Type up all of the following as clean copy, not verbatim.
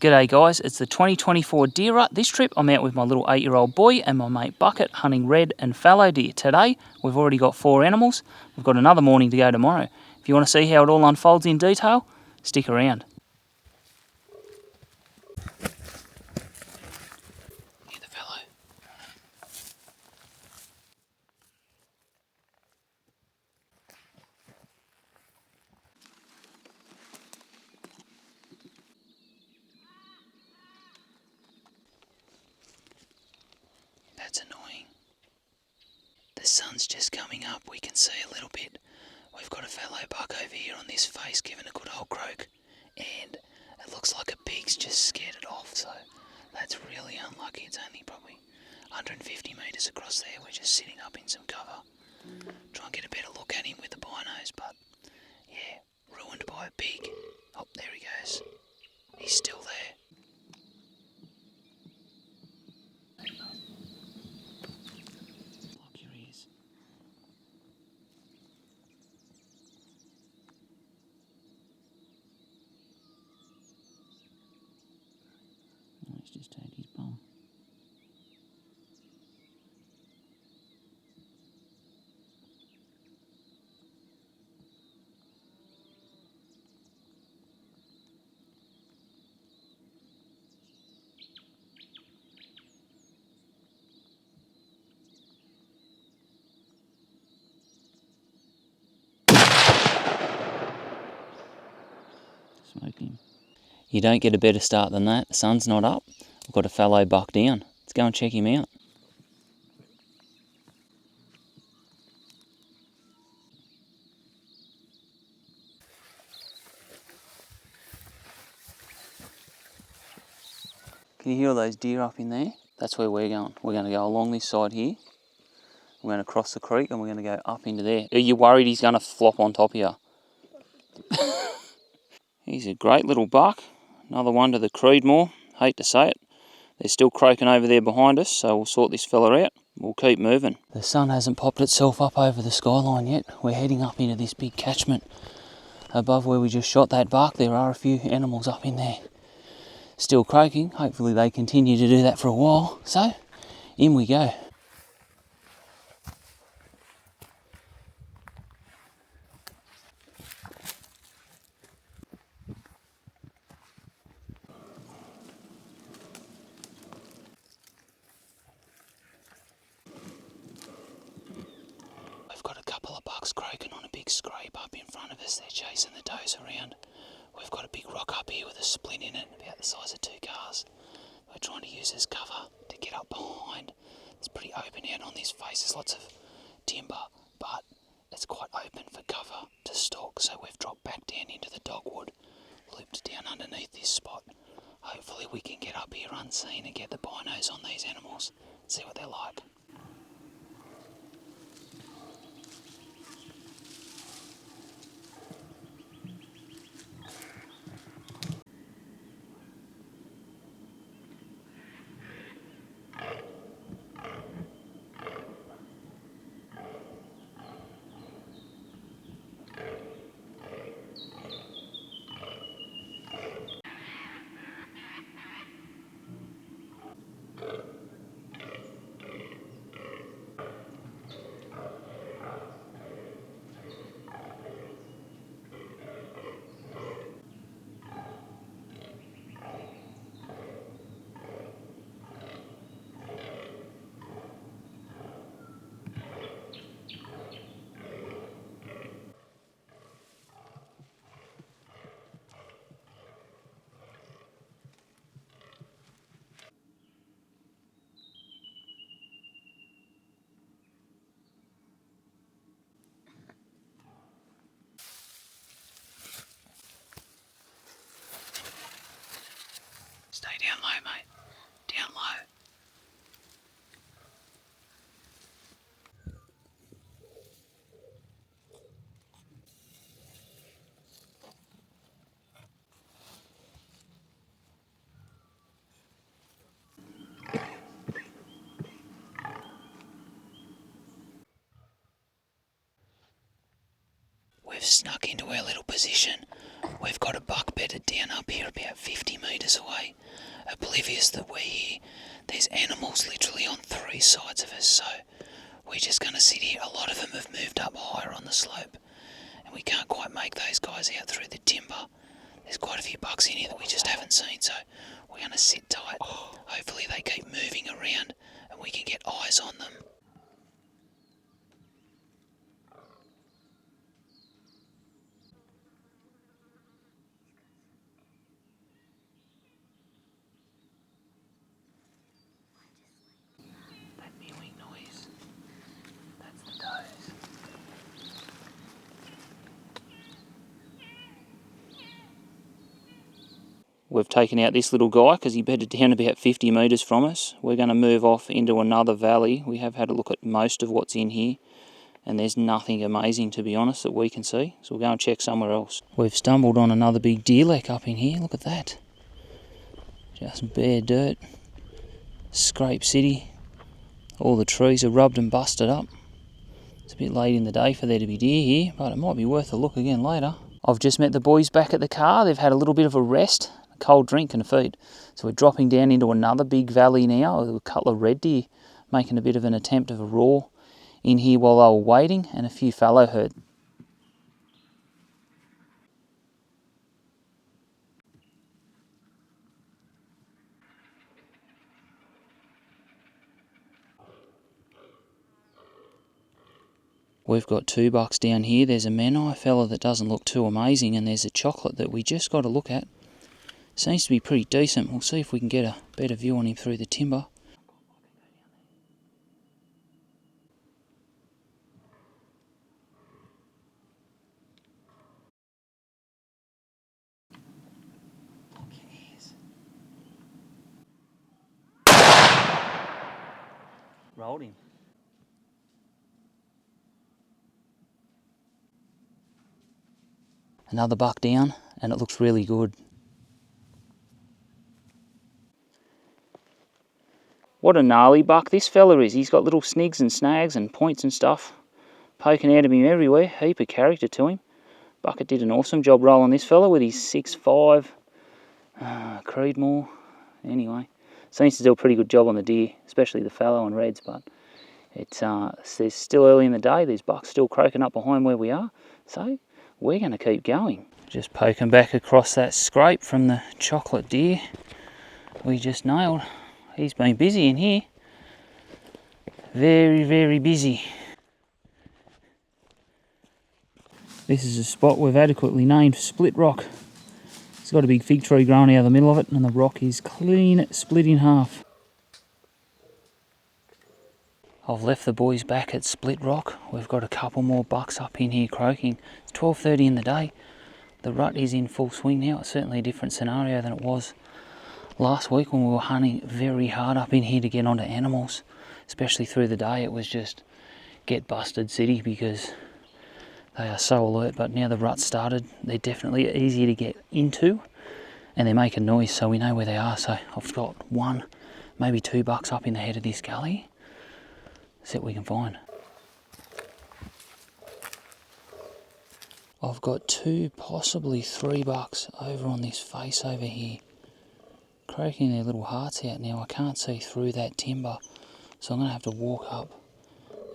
G'day guys, it's the 2024 deer rut. This trip I'm out with my little 8-year-old boy and my mate Bucket hunting red and fallow deer. Today we've already got 4 animals. We've got another morning to go tomorrow. If you want to see how it all unfolds in detail, stick around. Hear the fallow. That's annoying. The sun's just coming up, we can see a little bit. We've got a fallow buck over here on this face giving a good old croak, and it looks like a pig's just scared it off, so that's really unlucky. It's only probably 150 metres across there. We're just sitting up in some cover. Try and get a better look at him with the binos, but yeah, ruined by a pig. Oh, there he goes. He's still there. Lock your ears. Oh, he's just tagged his bum. Smoke him. You don't get a better start than that. The sun's not up. We've got a fallow buck down. Let's go and check him out. Can you hear all those deer up in there? That's where we're going. We're going to go along this side here. We're going to cross the creek and we're going to go up into there. Are you worried he's going to flop on top of you? He's a great little buck. Another one to the Creedmoor. Hate to say it. They're still croaking over there behind us, so we'll sort this fella out. We'll keep moving. The sun hasn't popped itself up over the skyline yet. We're heading up into this big catchment. Above where we just shot that buck, there are a few animals up in there. Still croaking. Hopefully they continue to do that for a while. So, in we go. We've got a couple of bucks croaking on a big scrape up in front of us. They're chasing the does around. We've got a big rock up here with a split in it, about the size of 2 cars. We're trying to use as cover to get up behind. It's pretty open out on this face. There's lots of timber, but it's quite open for cover to stalk. So we've dropped back down into the dogwood, looped down underneath this spot. Hopefully we can get up here unseen and get the binos on these animals, see what they're like. Stay down low, mate. Down low. We've snuck into our little position. We've got a buck bedded down up here about 50 metres away. oblivious that we're here. There's animals literally on 3 sides of us, so we're just going to sit here. A lot of them have moved up higher on the slope, and we can't quite make those guys out through the timber. There's quite a few bucks in here that we just haven't seen, so we're going to sit tight. Hopefully they keep moving around and we can get eyes on them. That mewing noise, that's the does. We've taken out this little guy because he bedded down about 50 metres from us. We're going to move off into another valley. We have had a look at most of what's in here, and there's nothing amazing, to be honest, that we can see. So we'll go and check somewhere else. We've stumbled on another big deer lek up in here. Look at that. Just bare dirt. Scrape city. All the trees are rubbed and busted up. It's a bit late in the day for there to be deer here, but it might be worth a look again later. I've just met the boys back at the car. They've had a little bit of a rest, a cold drink and a feed. So we're dropping down into another big valley now with a couple of red deer making a bit of an attempt of a roar in here while they were waiting, and a few fallow herd. We've got 2 bucks down here. There's a Menai fella that doesn't look too amazing, and there's a chocolate that we just got to look at. Seems to be pretty decent. We'll see if we can get a better view on him through the timber. Rolled him. Another buck down, and it looks really good. What a gnarly buck this fella is. He's got little snigs and snags and points and stuff poking out of him everywhere. Heap of character to him. Bucket did an awesome job rolling this fella with his 6'5" Creedmoor. Anyway, seems to do a pretty good job on the deer, especially the fallow and reds, but it's still early in the day. There's bucks still croaking up behind where we are, so we're going to keep going. Just poking back across that scrape from the chocolate deer we just nailed. He's been busy in here. Very, very busy. This is a spot we've adequately named Split Rock. It's got a big fig tree growing out of the middle of it, and the rock is clean split in half. I've left the boys back at Split Rock. We've got a couple more bucks up in here croaking. It's 12:30 in the day. The rut is in full swing now. It's certainly a different scenario than it was last week when we were hunting very hard up in here to get onto animals. Especially through the day, it was just get busted city because they are so alert. But now the rut's started, they're definitely easier to get into, and they're making noise, so we know where they are. So I've got 1, maybe 2 bucks up in the head of this gully. See what we can find. I've got 2, possibly 3 bucks over on this face over here, croaking their little hearts out now. I can't see through that timber, so I'm going to have to walk up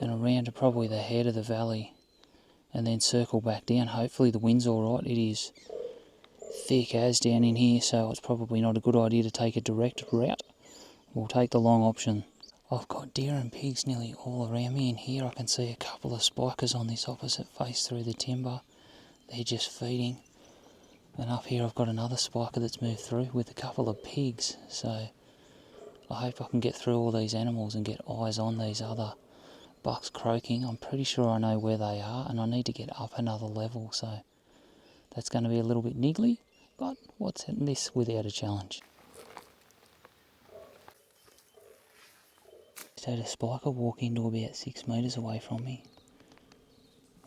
and around to probably the head of the valley and then circle back down. Hopefully the wind's alright. It is thick as down in here, so it's probably not a good idea to take a direct route. We'll take the long option. I've got deer and pigs nearly all around me. In here I can see a couple of spikers on this opposite face through the timber. They're just feeding. And up here I've got another spiker that's moved through with a couple of pigs. So I hope I can get through all these animals and get eyes on these other bucks croaking. I'm pretty sure I know where they are, and I need to get up another level, so that's going to be a little bit niggly, but what's this without a challenge? Just had a spiker walk into about 6 metres away from me.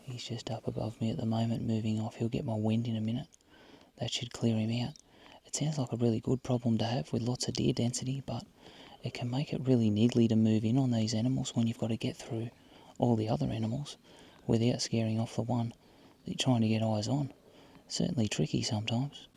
He's just up above me at the moment, moving off. He'll get my wind in a minute. That should clear him out. It sounds like a really good problem to have with lots of deer density, but it can make it really niggly to move in on these animals when you've got to get through all the other animals without scaring off the one that you're trying to get eyes on. Certainly tricky sometimes.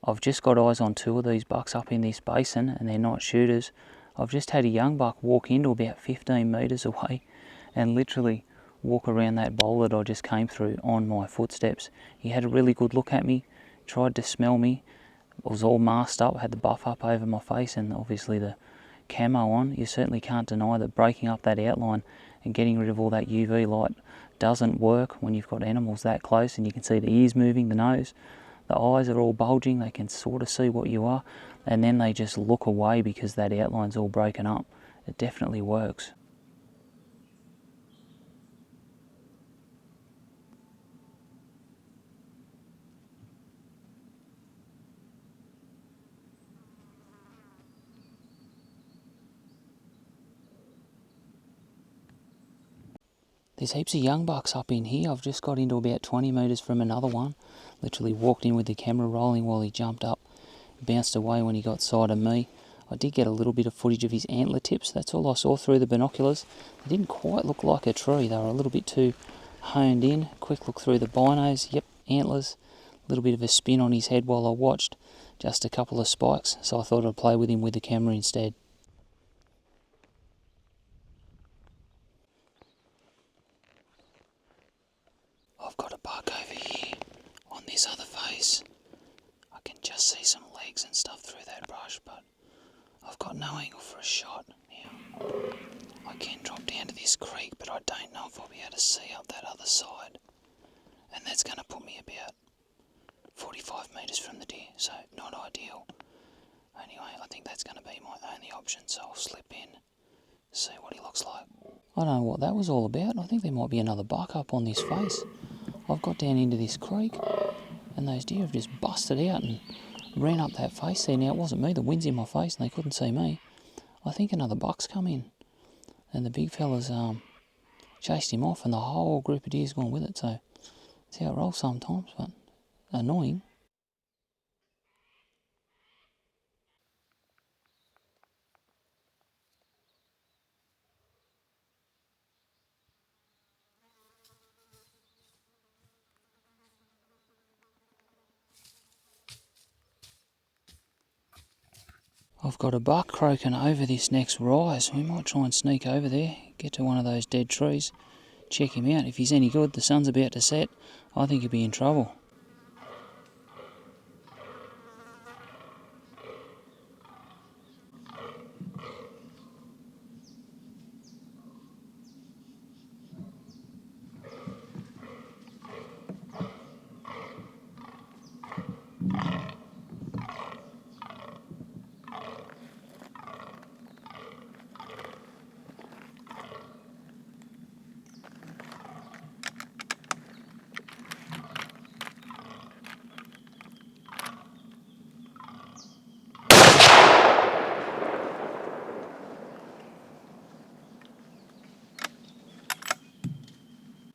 I've just got eyes on two of these bucks up in this basin, and they're not shooters. I've just had a young buck walk into about 15 metres away and literally walk around that bowl that I just came through on my footsteps. He had a really good look at me, tried to smell me. I was all masked up, had the buff up over my face and obviously the camo on. You certainly can't deny that breaking up that outline and getting rid of all that UV light doesn't work when you've got animals that close, and you can see the ears moving, the nose. The eyes are all bulging, they can sort of see what you are, and then they just look away because that outline's all broken up. It definitely works. There's heaps of young bucks up in here. I've just got into about 20 metres from another one. Literally walked in with the camera rolling while he jumped up. Bounced away when he got sight of me. I did get a little bit of footage of his antler tips. That's all I saw through the binoculars. They didn't quite look like a tree. They were a little bit too honed in. Quick look through the binos. Yep, antlers. A little bit of a spin on his head while I watched. Just a couple of spikes. So I thought I'd play with him with the camera instead. I've got a buck over here on this other face. I can just see some legs and stuff through that brush, but I've got no angle for a shot. Now, I can drop down to this creek, but I don't know if I'll be able to see up that other side. And that's going to put me about 45 metres from the deer, so not ideal. Anyway, I think that's going to be my only option, so I'll slip in, see what he looks like. I don't know what that was all about. I think there might be another buck up on this face. I've got down into this creek and those deer have just busted out and ran up that face there. Now, it wasn't me, the wind's in my face and they couldn't see me. I think another buck's come in and the big fella's chased him off and the whole group of deer's gone with it. So that's how it rolls sometimes, but annoying. I've got a buck croaking over this next rise. We might try and sneak over there, get to one of those dead trees, check him out. If he's any good, the sun's about to set, I think he'll be in trouble.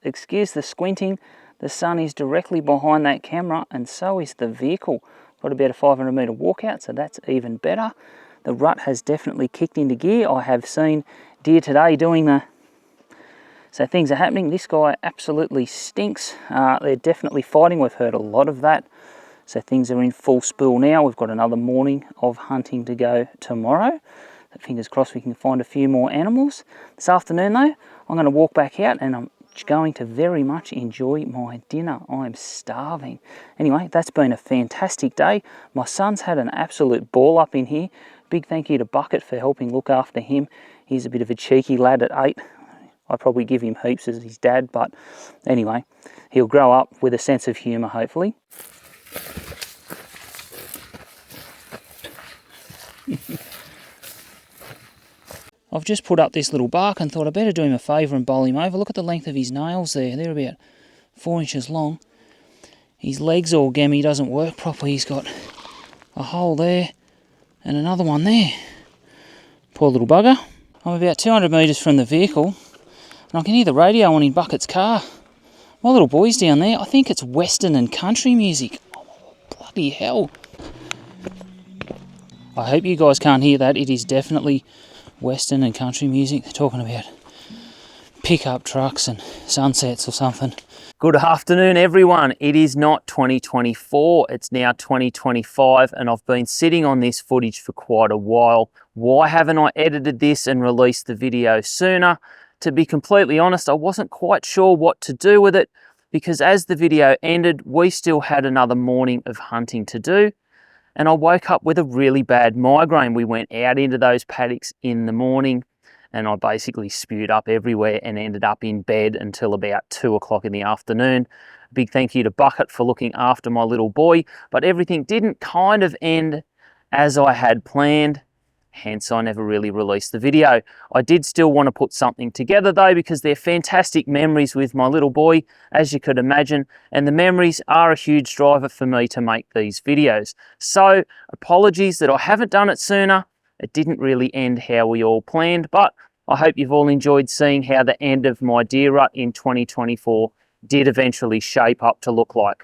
Excuse the squinting, the sun is directly behind that camera and so is the vehicle. Got about a 500 metre walkout, so that's even better. The rut has definitely kicked into gear. I have seen deer today doing so things are happening. This guy absolutely stinks. They're definitely fighting. We've heard a lot of that. So things are in full spool now. We've got another morning of hunting to go tomorrow. Fingers crossed we can find a few more animals. This afternoon though, I'm going to walk back out and I'm going to very much enjoy my dinner. I'm starving. Anyway, that's been a fantastic day. My son's had an absolute ball up in here. Big thank you to Bucket for helping look after him. He's a bit of a cheeky lad at 8. I'd probably give him heaps as his dad, but anyway, he'll grow up with a sense of humour, hopefully. I've just put up this little bark and thought I'd better do him a favour and bowl him over. Look at the length of his nails there. They're about 4 inches long. His legs origami doesn't work properly. He's got a hole there and another one there. Poor little bugger. I'm about 200 metres from the vehicle and I can hear the radio on in Bucket's car. My little boy's down there. I think it's Western and country music. Oh, bloody hell. I hope you guys can't hear that. It is definitely Western and country music. They're talking about pickup trucks and sunsets or something. Good afternoon, everyone. It is not 2024, it's now 2025, and I've been sitting on this footage for quite a while. Why haven't I edited this and released the video sooner? To be completely honest, I wasn't quite sure what to do with it, because as the video ended, we still had another morning of hunting to do, and I woke up with a really bad migraine. We went out into those paddocks in the morning, and I basically spewed up everywhere and ended up in bed until about 2 o'clock in the afternoon. Big thank you to Bucket for looking after my little boy, but everything didn't kind of end as I had planned, hence I never really released the video. I did still want to put something together though, because they're fantastic memories with my little boy, as you could imagine, and the memories are a huge driver for me to make these videos. So apologies that I haven't done it sooner. It didn't really end how we all planned, but I hope you've all enjoyed seeing how the end of my deer rut in 2024 did eventually shape up to look like.